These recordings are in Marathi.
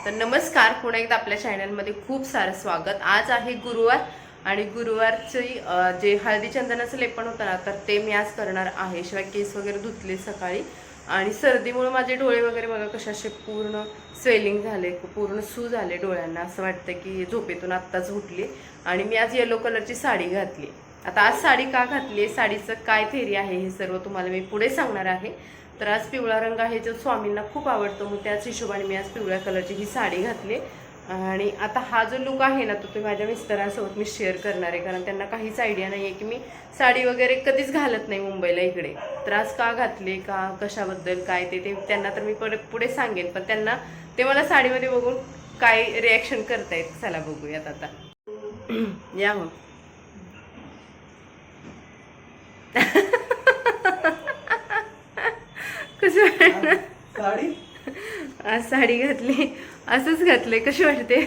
तर नमस्कार, पुन्हा एकदा आपल्या चॅनलमध्ये खूप सारं स्वागत। आज आहे गुरुवार आणि गुरुवारची जे हळदी चंदनाचं लेपन होतं ना, तर ते मी आज करणार आहे। शिवाय केस वगैरे धुतले सकाळी आणि सर्दीमुळे माझे डोळे वगैरे बघा कसे असे पूर्ण स्वेलिंग झाले, पूर्ण सू झाले डोळ्यांना। असं वाटतं की झोपेतून आत्ताच उठली। आणि मी आज येलो कलरची साडी घातली। आता आज साडी का घातली, साडीचं काय थेरी आहे हे सर्व तुम्हाला मी पुढे सांगणार आहे। तर आज पिवळा रंग आहे जो स्वामींना खूप आवडतो, मग त्याच हिशोबाने मी आज पिवळ्या कलरची ही साडी घातली। आणि आता हा जो लुक आहे ना, तो तुम्ही माझ्या मिस्टरांसोबत मी शेअर करणार आहे, कारण त्यांना काहीच आयडिया नाही आहे की मी साडी वगैरे कधीच घालत नाही मुंबईला इकडे। तर आज का घातली, का कशाबद्दल काय ते त्यांना तर मी पुढे सांगेन, पण त्यांना ते मला साडीमध्ये बघून काय रिॲक्शन करतायत चला बघूयात आता। या हो साडी आज साडी घातली, असंच घातले। कशी वाटते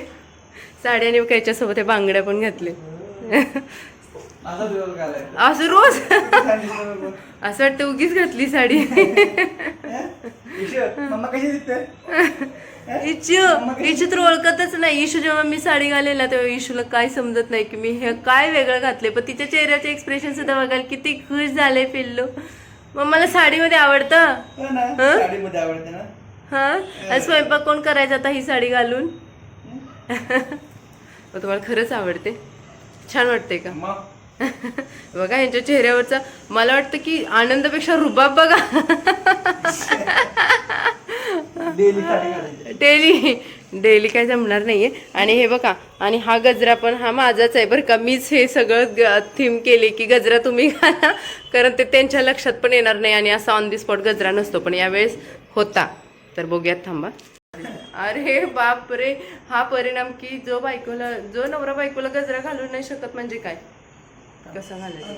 साडी? आणि त्याच्यासोबत बांगड्या पण घातले। असं रोज असं वाटतं उगीच घातली साडी। मम्मा कशी दिसते? इशू तर ओळखतच नाही। इशू जेव्हा मी साडी घालेल ना, तेव्हा इशूला काय समजत नाही की मी हे काय वेगळं घातले, पण तिच्या चेहऱ्याचे एक्सप्रेशन सुद्धा बघाल किती खुश झाले पिल्लू। मम्माला साडीमध्ये आवडतं, साडीमध्ये आवडते ना। हा स्वयंपाक कोण करायचा आता ही साडी घालून? मग तुम्हाला खरंच आवडते? छान वाटते का? बघा यांच्या चेहऱ्यावरचा, मला वाटतं की आनंदापेक्षा रुबाब बघा। डेली काय जमणार नाहीये। आणि हे बघा, आणि हा गजरा पण हा माझाच आहे बरं का। मीच हे सगळं थीम केले की गजरा तुम्ही घाला, कारण ते त्यांच्या लक्षात पण येणार नाही आणि असा ऑन दी स्पॉट गजरा नसतो, पण यावेळेस होता। तर बघूयात, थांबा। अरे बाप रे, हा परिणाम की जो नवरा बायकोला गजरा घालू नाही शकत म्हणजे काय? कसं घालायचं,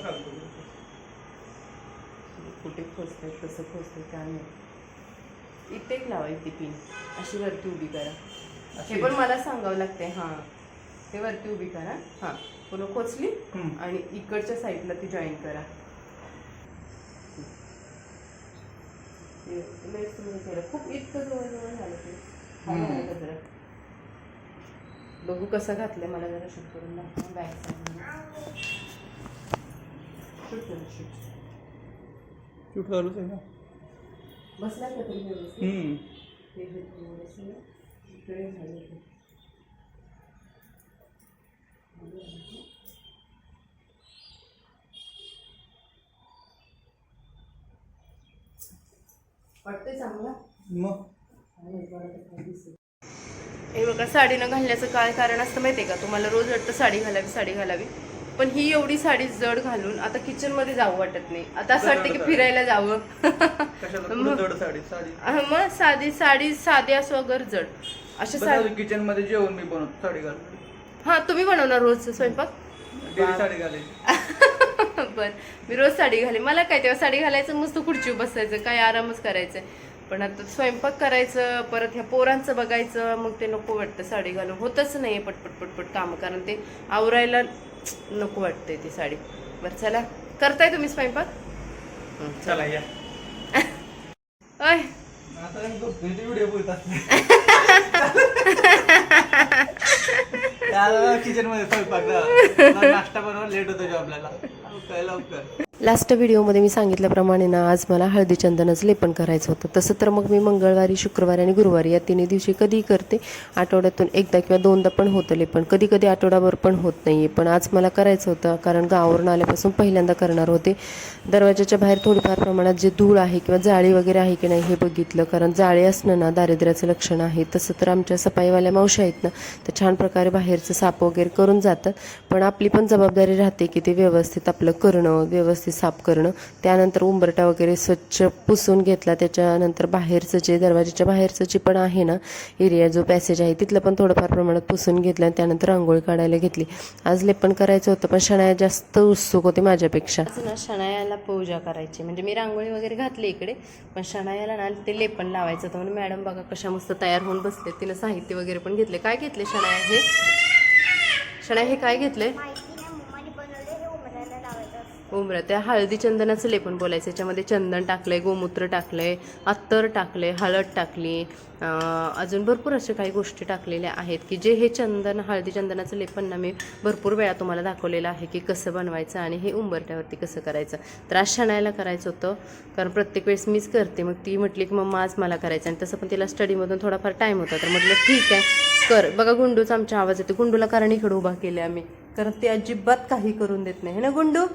कुठे खोचतंय, कसं खोचतंय काय नाही। इथे एक लावायची पिन अशी वरती उभी करा, हे पण मला सांगावं लागते। हा हे वरती उभी करा, हा पूर्ण खोचली आणि इकडच्या साईडला ती जॉईन करा। खूप इतकं जवळ झालं ते। बघू कसं घातलंय, मला जरा शूट करून दाखवा बॅक साईड। शूट करूच आहे ना, बसला का तरी व्यवस्थित? इकडे झालं वाटतंय चांगला। मग हे बघा, साडी न घालण्याचं काय कारण असतं माहितीये का तुम्हाला? रोज वाटतं साडी घालावी, पण ही एवढी साडी जड घालून आता किचन मध्ये जावं वाटत नाही। आता असं वाटतं की फिरायला जावं। मग साधी असो अगर जड अशा साडी किचन मध्ये जेवण मी बनवतो साडी घालून। हा तुम्ही बनवणार रोज स्वयंपाक? साडी घालायची। पण मी रोज साडी घाले, मला काय तेव्हा साडी घालायचं, मस्त खुर्चीवर बसायचं, काय आरामच करायचंय। पण आता स्वयंपाक करायचं, परत ह्या पोरांचं बघायचं, मग ते नको वाटतं साडी घालून। होतच नाही पटपट काम, कारण ते आवरायला नको वाटतंय ती साडी। बरं चला, करताय तुम्ही स्वयंपाक? चला या। अय किचन मध्ये स्वयंपाक, नाश्ता बनवा, लेट होतो जॉबला, लवकर। लास्ट व्हिडिओमध्ये मी सांगितल्याप्रमाणे ना, आज मला हळदी चंदनाचं लेपन करायचं होतं। तसं तर मग मी मंगळवारी, शुक्रवारी आणि गुरुवारी या तिन्ही दिवशी कधीही करते। आठवड्यातून एकदा किंवा दोनदा पण होतं लेपन, कधी कधी आठवडाभर पण होत नाही। पण आज मला करायचं होतं, कारण गावावरून आल्यापासून पहिल्यांदा करणार होते। दरवाजाच्या बाहेर थोडीफार प्रमाणात जे धूळ आहे किंवा जाळी वगैरे आहे की नाही हे बघितलं, कारण जाळी असणं ना दारिद्र्याचं लक्षण आहे। तसं तर आमच्या सफाईवाल्या मावशी आहेत ना, तर छान प्रकारे बाहेरचं साफ वगैरे करून जातात, पण आपली पण जबाबदारी राहते की ते व्यवस्थित आपलं करणं, व्यवस्थित साफ करणं। त्यानंतर उंबरटा वगैरे स्वच्छ पुसून घेतला, त्याच्यानंतर बाहेरचं जे दरवाजाच्या बाहेरचं जे पण आहे ना एरिया, जो पॅसेज आहे तिथलं पण थोडंफार प्रमाणात पुसून घेतलं आणि त्यानंतर रांगोळी काढायला घेतली। आज लेपन करायचं होतं, पण शनाया जास्त उत्सुक होते माझ्यापेक्षा। आज ना शनायाला पूजा करायची, म्हणजे मी रांगोळी वगैरे घातली इकडे, पण शनायाला ना ते लेपन लावायचं होतं। म्हणून मॅडम बघा कशा मस्त तयार होऊन बसले, तिनं साहित्य वगैरे पण घेतले। काय घेतले शनाया हे काय घेतले? उंबऱ्या त्या हळदी चंदनाचं लेपन बोलायचं. याच्यामध्ये चंदन टाकलंय, गोमूत्र टाकलंय, अत्तर टाकलंय, हळद टाकली, अजून भरपूर अशा काही गोष्टी टाकलेल्या आहेत की जे हे चंदन हळदी चंदनाचं लेपन ना मी भरपूर वेळा तुम्हाला दाखवलेलं आहे की कसं बनवायचं आणि हे उंबरट्यावरती कसं करायचं. तर आज शनायला करायचं होतं कारण प्रत्येक वेळेस मीच करते. मग ती म्हटली की मम्मा आज मला करायचं आणि तसं पण तिला स्टडीमधून थोडाफार टाईम होता. तर म्हटलं ठीक आहे कर. बघा गुंडूचा आमचा आवाज येतो. गुंडूला कारण इकडं उभा केले आम्ही कारण ते अजिबात काही करून देत नाही. हे ना गुंडू?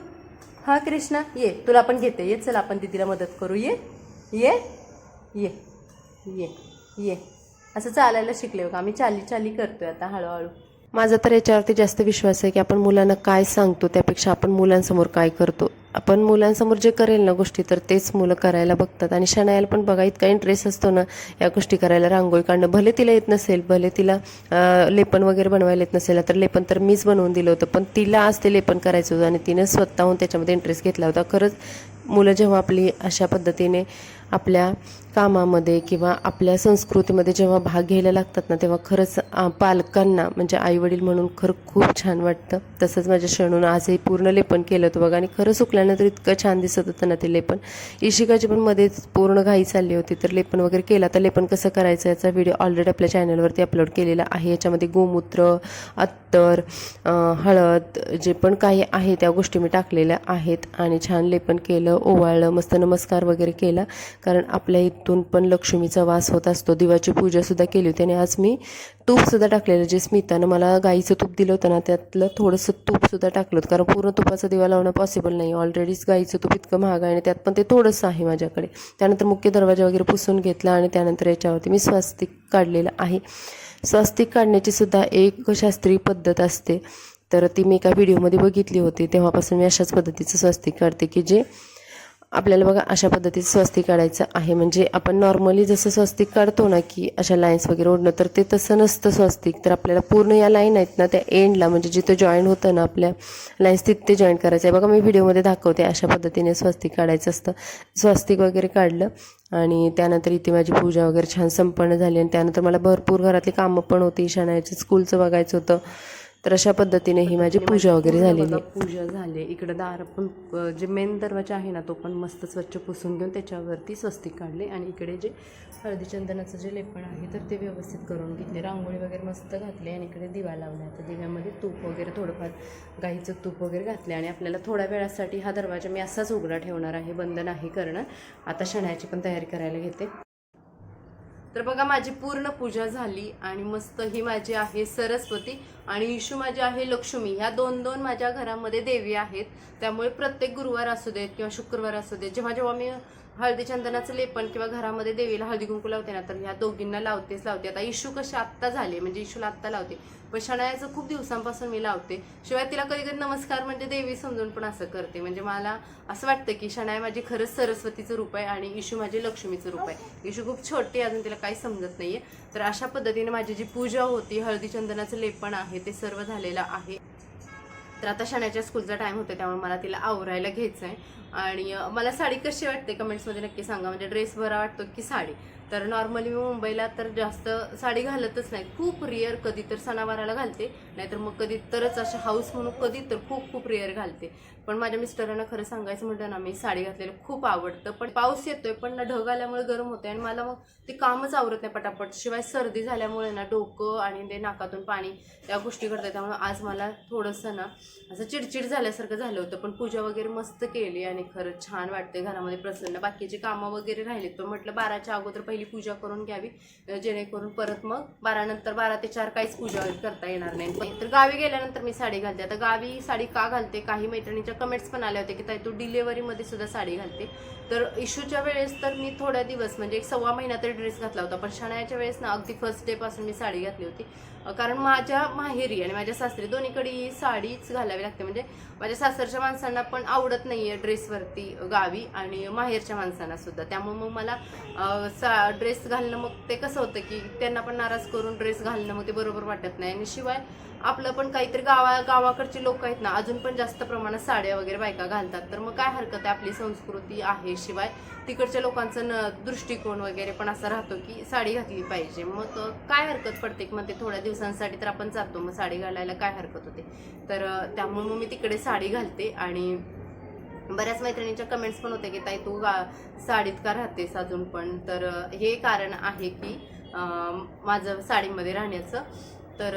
हा कृष्णा ये, तुला पण घेते. ये चल आपण दीदीला मदत करू. ये ये ये ये ये असं चालायला शिकले बघा. आम्ही चाली करतोय आता हळूहळू. माझा तर याच्यावरती जास्त विश्वास आहे की आपण मुलांना काय सांगतो त्यापेक्षा आपण मुलांसमोर काय करतो. आपण मुलांसमोर जे करेल ना गोष्टी तर तेच मुलं करायला बघतात. आणि शनायाला पण बघा इतका इंटरेस्ट असतो ना या गोष्टी करायला. रांगोळी काढणं भले तिला येत नसेल, भले तिला लेपन वगैरे बनवायला येत नसेल, तर लेपन तर मीच बनवून दिलं होतं, पण तिला आज ते लेपन करायचं होतं आणि तिने स्वतःहून त्याच्यामध्ये इंटरेस्ट घेतला होता. खरंच मुलं जेव्हा आपली अशा पद्धतीने आपल्या कामामध्ये किंवा आपल्या संस्कृतीमध्ये जेव्हा भाग घ्यायला लागतात ना तेव्हा खरंच पालकांना म्हणजे आईवडील म्हणून खरं खूप छान वाटतं. तसंच माझ्या शणून आजही पूर्ण लेपन केलं होतं बघा आणि खरं सुकल्यानंतर इतकं छान दिसत होतं ना ते लेपन. इशिकाची पण मध्येच पूर्ण घाई चालली होती तर लेपन वगैरे केला. तर लेपन कसं करायचं याचा व्हिडिओ ऑलरेडी आपल्या चॅनलवरती अपलोड केलेला आहे. याच्यामध्ये गोमूत्र, अत्तर, हळद जे पण काही आहे त्या गोष्टी मी टाकलेल्या आहेत आणि छान लेपन केलं, ओवाळलं, मस्त नमस्कार वगैरे केला कारण आपल्या इथून पण लक्ष्मीचा वास होत असतो. दिवाची पूजासुद्धा केली होती आणि आज मी तूपसुद्धा टाकलेलं. जे स्मितानं मला गाईचं तूप दिलं होतं ना त्यातलं थोडंसं तूपसुद्धा टाकलं होतं कारण पूर्ण तुपाचा दिवा लावणं पॉसिबल नाही. ऑलरेडीच गाईचं तूप इतकं महाग आहे आणि त्यात पण ते थोडंसं आहे माझ्याकडे. त्यानंतर मुख्य दरवाजा वगैरे पुसून घेतला आणि त्यानंतर याच्यावरती मी स्वस्तिक काढलेलं आहे. स्वस्तिक काढण्याची सुद्धा एक शास्त्रीय पद्धत असते तर ती मी एका व्हिडिओमध्ये बघितली होती. तेव्हापासून मी अशाच पद्धतीचं स्वस्तिक काढते की जे आपल्याला बघा अशा पद्धतीचं स्वस्तिक काढायचं आहे. म्हणजे आपण नॉर्मली जसं स्वस्तिक काढतो ना की अशा लाईन्स वगैरे ओढणं तर ते तसं नसतं स्वस्तिक. तर आपल्याला पूर्ण या लाईन आहेत ना त्या एंडला म्हणजे जिथं जॉईन होतं ना आपल्या लाईन्स तिथे जॉईन करायचं आहे. बघा मी व्हिडिओमध्ये दाखवते अशा पद्धतीने स्वस्तिक काढायचं असतं. स्वस्तिक वगैरे काढलं आणि त्यानंतर इथे माझी पूजा वगैरे छान संपन्न झाली आणि त्यानंतर मला भरपूर घरातली कामं पण होती. शनायाचं स्कूलचं बघायचं होतं. तर अशा पद्धतीने ही माझी पूजा वगैरे झालेली. पूजा झाली. इकडं दार पण जे मेन दरवाजा आहे ना तो पण मस्त स्वच्छ पुसून घेऊन त्याच्यावरती स्वस्तिक काढले आणि इकडे जे हळदी चंदनाचं जे लेपण आहे तर ते व्यवस्थित करून घेतले. रांगोळी वगैरे मस्त घातली आणि इकडे दिवा लावला. तर दिव्यामध्ये तूप वगैरे थोडंफार गाईचं तूप वगैरे घातले आणि आपल्याला थोड्या वेळासाठी हा दरवाजा मी असाच उघडा ठेवणार आहे, बंद नाही करणार. आता शनायाची पण तयारी करायला घेते. तर बघा माझी पूर्ण पूजा झाली आणि मस्त ही माझी आहे सरस्वती आणि इशू माझी आहे लक्ष्मी. ह्या दोन माझ्या घरामध्ये देवी आहेत. त्यामुळे प्रत्येक गुरुवार असू देत किंवा शुक्रवार असू देत जेव्हा जेव्हा मी हळदी चंदनाचं लेपन किंवा घरामध्ये देवीला हळदी कुंकू लावते ना तर ह्या दोघींना लावतेच लावते. आता इशू कशी आत्ता झाले म्हणजे इशूला आत्ता लावते पण शनायाचं खूप दिवसांपासून मी लावते. शिवाय तिला कधी कधी नमस्कार म्हणजे देवी समजून पण असं करते. म्हणजे मला असं वाटतं की शनाया माझी खरंच सरस्वतीचं रूप आहे आणि इशू माझी लक्ष्मीचं रूप आहे. इशू खूप छोटी अजून तिला काही समजत नाहीये. तर अशा पद्धतीने माझी जी पूजा होती हळदी चंदनाचं लेपन आहे ते सर्व झालेलं आहे. तर आता शनायाच्या स्कूलचा टाइम होता त्यामुळे मला तिला आवरायला घ्यायचं आहे. आणि मला साडी कशी वाटते कमेंट्समध्ये नक्की सांगा. म्हणजे ड्रेस बरा वाटतो की साडी. तर नॉर्मली मी मुंबईला तर जास्त साडी घालतच नाही. खूप रिअर कधी तर सणावाराला घालते नाहीतर मग कधी तरच अशा हाऊस म्हणून कधी तर खूप रिअर घालते. पण माझ्या मिस्टरांना खरं सांगायचं म्हटलं ना मी साडी घातलेलं खूप आवडतं. पण पाऊस येतोय पण ना ढग आल्यामुळे गरम होते आणि मला मग ते कामच आवरत नाही पटापट. शिवाय सर्दी झाल्यामुळे ना डोकं आणि ते नाकातून पाणी त्या गोष्टी करतात. त्यामुळे आज मला थोडंसं ना असं चिडचिड झाल्यासारखं झालं होतं. पण पूजा वगैरे मस्त केली आणि खरंच छान वाटते घरामध्ये प्रसन्न. बाकीची कामं वगैरे राहिलीत पण म्हटलं 12च्या अगोदर पहिली पूजा करून घ्यावी जेणेकरून परत मग 12 ते 4 काहीच पूजा करता येणार नाही. तर गावी गेल्यानंतर मी साडी घालते. आता गावी साडी का घालते काही मैत्रिणीच्या कमेंट्स पण आल्या होत्या की ताई तू डिलेव्हरीमध्ये सुद्धा साडी घालते. तर इशूच्या वेळेस तर मी थोड्या दिवस म्हणजे 1.25 महिना तरी ड्रेस घातला होता. पण शनायाच्या वेळेस ना अगदी फर्स्ट डे पासून मी साडी घातली होती. कारण माझ्या माहेरी आणि माझ्या सासरी दोन्हीकडे साडीच घालावी लागते. म्हणजे माझ्या सासरच्या माणसांना पण आवडत नाहीये ड्रेसवरती गावी आणि माहेरच्या माणसांना सुद्धा. त्यामुळे मग मला ड्रेस घालणं मग ते कसं होतं की त्यांना पण नाराज करून ड्रेस घालणं मग ते बरोबर वाटत नाही. आणि शिवाय आपलं पण काहीतरी गावाकडचे लोक आहेत ना अजून पण जास्त प्रमाणात साड्या वगैरे बायका घालतात. तर मग काय हरकत आहे, आपली संस्कृती आहे. शिवाय तिकडच्या लोकांचं दृष्टिकोन वगैरे पण असा राहतो की साडी घातली पाहिजे. मग काय हरकत पडते की मग ते थोड्या दिवसांसाठी तर आपण जातो मग साडी घालायला काय हरकत होते. तर त्यामुळे मग मी तिकडे साडी घालते आणि बऱ्याच मैत्रिणींच्या कमेंट्स पण होते की ताई तू साडीत का राहतेस अजून पण. तर हे कारण आहे की माझं साडीमध्ये राहण्याचं. तर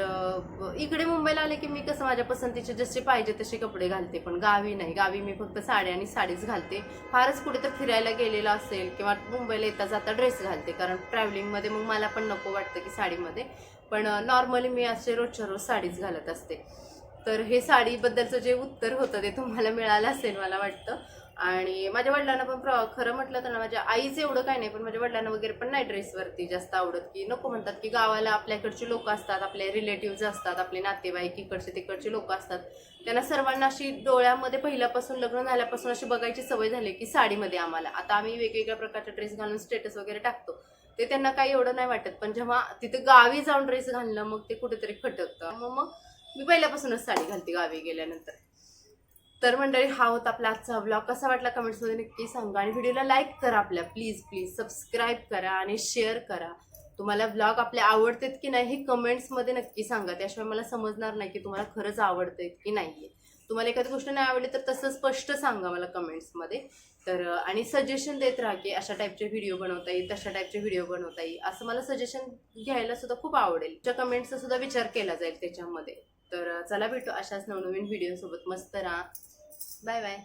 इकडे मुंबईला आले की मी कसं माझ्या पसंतीचे जसे पाहिजे तसे कपडे घालते, पण गावी नाही. गावी मी फक्त साड्या आणि साडीच घालते. फारच कुठे तर फिरायला गेलेलं असेल किंवा मुंबईला येता जाता ड्रेस घालते, कारण ट्रॅव्हलिंगमध्ये मग मला पण नको वाटतं की साडीमध्ये. पण नॉर्मली मी असे रोजच्या रोज साडीच घालत असते. तर हे साडीबद्दलचं जे उत्तर होतं ते तुम्हाला मिळालं असेल मला वाटतं. आणि माझ्या वडिलांना पण खरं म्हटलं तर ना, माझ्या आईचं एवढं काही नाही, पण माझ्या वडिलांना वगैरे पण नाही ड्रेसवरती जास्त आवडत. की नको म्हणतात की गावाला आपल्याकडची लोक असतात, आपले रिलेटिव्ह असतात, आपले नातेवाईक इकडचे तिकडचे लोक असतात, त्यांना सर्वांना अशी डोळ्यामध्ये पहिल्यापासून लग्न झाल्यापासून अशी बघायची सवय झाली की साडीमध्ये आम्हाला. आता आम्ही वेगवेगळ्या प्रकारचे ड्रेस घालून स्टेटस वगैरे टाकतो, ते त्यांना काही एवढं नाही वाटत. पण जेव्हा तिथे गावी जाऊन ड्रेस घालणं मग ते कुठेतरी खटकतं. मग मी पहिल्यापासूनच साडी घालते गावी गेल्यानंतर. तर मंडळी, हा होता आपला आजचा व्लॉग. कसा वाटला कमेंट्समध्ये नक्की सांगा. आणि व्हिडिओला लाईक करा आपल्या, प्लीज प्लीज सबस्क्राईब करा आणि शेअर करा. तुम्हाला व्लॉग आपले आवडतात की नाही हे कमेंट्समध्ये नक्की सांगा. त्याशिवाय मला समजणार नाही की तुम्हाला खरंच आवडतंय की नाहीये. तुम्हाला एखादी गोष्ट नाही आवडली तर तसं स्पष्ट सांगा मला कमेंट्समध्ये. तर आणि सजेशन देत राहा की अशा टाईपचे व्हिडिओ बनवता येईल, तशा टाईपचे व्हिडिओ बनवता येईल, असं मला सजेशन घ्यायला सुद्धा खूप आवडेल. त्या कमेंट्सचा सुद्धा विचार केला जाईल त्याच्यामध्ये. तर चला भेटू अशाच नवनवीन व्हिडिओ सोबत. मस्त राहा. Bye bye.